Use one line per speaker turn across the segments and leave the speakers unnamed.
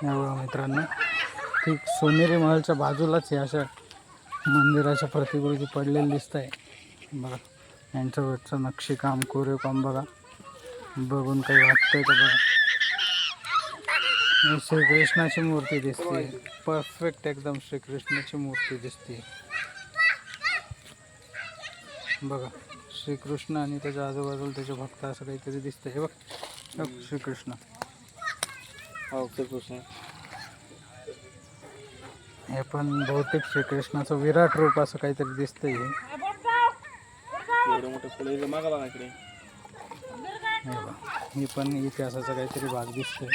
एवढं मित्रांनो, ठीक सोनेरी महलच्या बाजूलाच हे अशा मंदिराच्या प्रतिकृती पडलेली दिसत आहे बघा. यांच्यावरचं नक्षीकाम कोरीवकाम बघा, बघून काही वाटतंय का बघा. श्रीकृष्णाची मूर्ती दिसते, परफेक्ट एकदम श्रीकृष्णाची मूर्ती दिसते बघा. श्रीकृष्ण आणि त्याच्या आजूबाजूला त्याचे भक्त असं काहीतरी दिसतंय. हे बघ श्रीकृष्ण,
हो श्रीकृष्ण.
हे पण बहुतेक श्रीकृष्णाचं विराट रूप असं काहीतरी दिसतंय.
एवढं मोठं फुलं मागा बघा इकडे.
हे बघ, ही पण इतिहासाचा काहीतरी भाग दिसतोय.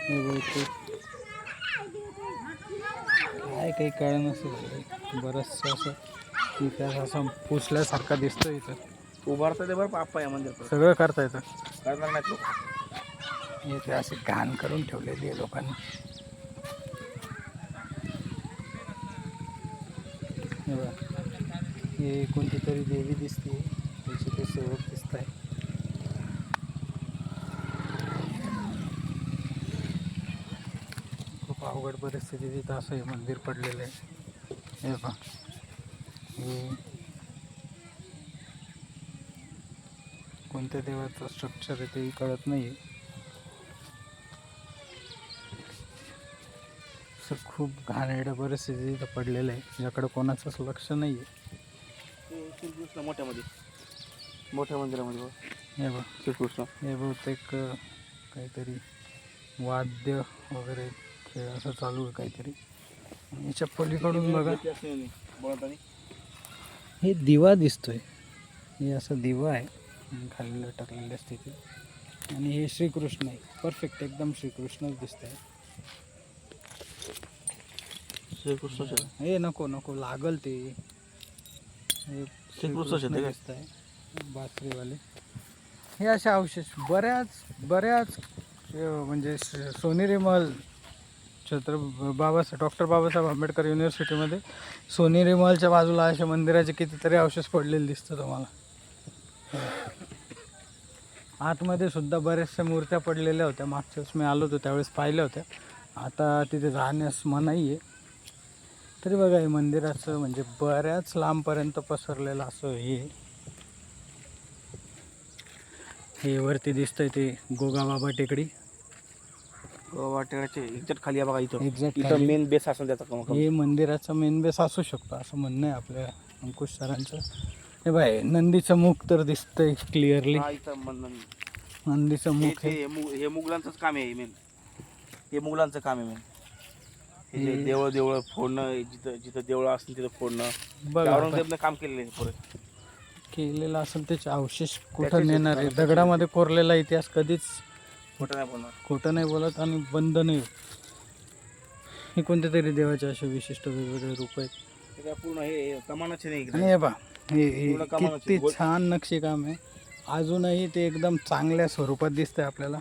हे बहुतेक काय काही कळ नसेल, बरंचसं असं इतिहास असं पुसल्यासारखा दिसतोय. इथं
उभारता ते बरं पाप्पा या मंदिर
सगळं करता येतं.
करणार नाहीत लोक.
इथे अशी घाण करून ठेवलेली आहे लोकांनी. हे बघा, हे कोणती तरी देवी दिसते, त्याचे ते सेवक दिसत आहे. खूप अवघड परिस्थिती तिथं असं हे मंदिर पडलेलं आहे. हे पहा, हे कोणत्या देवाचं स्ट्रक्चर आहे तेही कळत नाही आहे. खूप घाणेरड्या परिस्थिती इथं पडलेलं आहे, याकडे कोणाचंच लक्ष नाही आहे.
श्रीकृष्ण मोठ्या मंदिरामध्ये
हे बघ
श्रीकृष्ण.
हे बहुतेक काहीतरी वाद्य वगैरे खेळ असं चालू आहे काहीतरी. याच्या पलीकडून बघा, हे दिवा दिसतोय. हे असं दिवा आहे खाली लटकलेल्या स्थितीत, आणि हे श्रीकृष्ण आहे. परफेक्ट एकदम श्रीकृष्णच दिसत आहे.
श्रीकृष्ण
हे नको नको लागल ते. हे श्रीकृष्ण दिसत आहे बासरीवाले. हे असे अवशेष बऱ्याच म्हणजे सोनेरी महल डॉक्टर बाबासाहेब आंबेडकर युनिव्हर्सिटीमध्ये सोनेरी महलच्या बाजूला अशा मंदिराचे कितीतरी अवशेष पडलेले दिसतं तुम्हाला. आतमध्ये सुद्धा बऱ्याचशा मूर्त्या पडलेल्या होत्या. मागच्या वेळेस मी आलो होतो त्यावेळेस पाहिल्या होत्या. आता तिथे जाण्यास मनाई आहे. तरी बघा, हे मंदिराचं म्हणजे बऱ्याच लांबपर्यंत पसरलेलं असं हे वरती दिसतंय ते गोगाबाबा टेकडी.
वाटेचे एक्झॅक्ट खाली आहे बघा.
एक्झॅक्ट
इथं मेन बेस असेल त्याचा.
हे मंदिराचा मेन बेस असू शकतो असं म्हणणं आहे आपल्या अंकुश सरांचं. हे बाय, नंदीचं मुख तर दिसतंय क्लिअरली. नंदीचं मुख
हे मुघलांचंच काम आहे मेन. हे मुघलांचं काम आहे मेन. हे देवळ फोडणं, जिथं देवळं असतील तिथं फोडणं. औरंगजेबनं काम केलेलं आहे
केलेलं असेल. त्याचे अवशेष कुठं नेणार आहे? दगडामध्ये कोरलेला इतिहास कधीच खोटं नाही बोलत आणि बंद नाही. हे कोणत्या तरी देवाचे असे विशिष्ट वेगवेगळे रूप आहेत.
पूर्ण हे कमानाचे नाही.
आणि हे बघा, हे किती छान नक्षीकाम आहे. अजूनही ते एकदम चांगल्या स्वरूपात दिसतंय आपल्याला.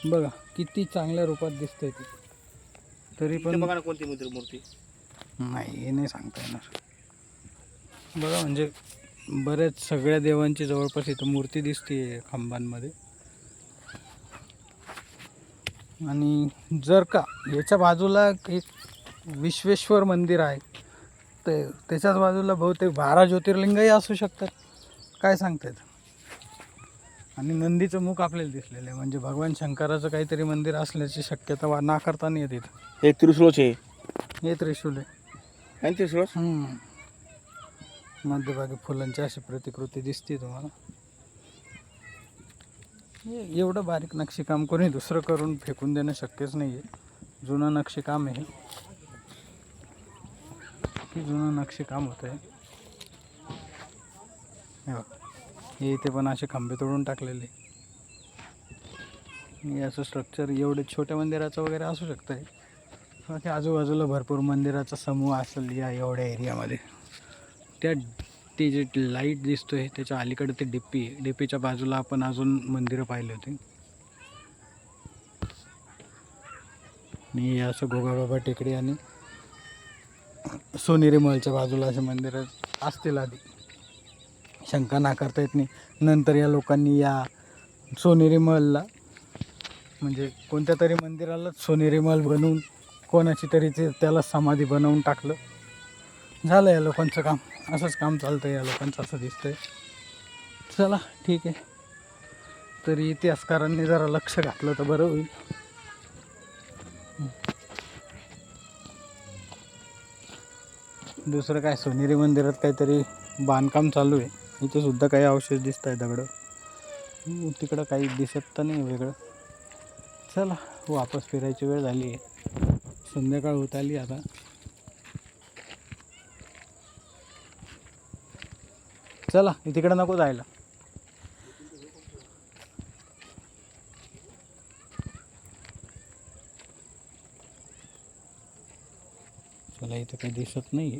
बघा किती चांगल्या रूपात दिसतंय ते. तरी पण
बघा ना कोणती मूर्ती
नाही, हे नाही सांगता येणार. बघा म्हणजे बऱ्याच सगळ्या देवांची जवळपास इथं मूर्ती दिसते खांबांमध्ये. आणि जर का याच्या बाजूला एक विश्वेश्वर मंदिर आहे, तर त्याच्याच बाजूला बहुतेक 12 ज्योतिर्लिंगही असू शकतात, काय सांगतात. आणि नंदीचं मुख आपल्याला दिसलेलं आहे, म्हणजे भगवान शंकराचं काहीतरी मंदिर असल्याची शक्यता नाकारता नाही येत इथं.
हे त्रिशूळचे,
हे त्रिशूल आहे.
त्रिशूळ
मध्यभागी फुलांची अशी प्रतिकृती दिसते तुम्हाला. एवढं बारीक नक्षीकाम कोणी दुसरं करून फेकून देणं शक्यच नाही आहे. जुनं नक्षीकाम आहे की जुनं नक्षीकाम होतं आहे. हे इथे पण असे खांबे तोडून टाकलेले. हे असं स्ट्रक्चर एवढे छोट्या मंदिराचं वगैरे असू शकतं आहे. बाकी आजूबाजूला भरपूर मंदिराचा समूह असेल या एवढ्या एरियामध्ये. ते जे लाईट दिसतोय त्याच्या अलीकडे ते डीपीच्या बाजूला आपण अजून मंदिरं पाहिली होती. आणि असं गोगाबाबा टेकडी आणि सोनेरी महलच्या बाजूला असे मंदिरं असतील. आधी शंका नाकारता येत नाही. नंतर या लोकांनी या सोनेरी महलला म्हणजे कोणत्या तरी मंदिराला सोनेरी महल बनवून कोणाची तरी त्याला समाधी बनवून टाकलं. झालं या लोकांचं काम. असंच काम चालतं या लोकांचं असं दिसतंय. चला ठीक आहे. तरी इतिहासकारांनी जरा लक्ष घातलं तर बरं होईल. दुसरं काय, सोनेरी मंदिरात काहीतरी बांधकाम चालू आहे. इथे सुद्धा काही अवशेष दिसत आहे, दगडं. तिकडं काही दिसत तर नाही वेगळं. चला वापस फिरायची वेळ झाली आहे. संध्याकाळ होत आली आता. चला तिकडं नको जायला. चला इथं काही दिसत नाही.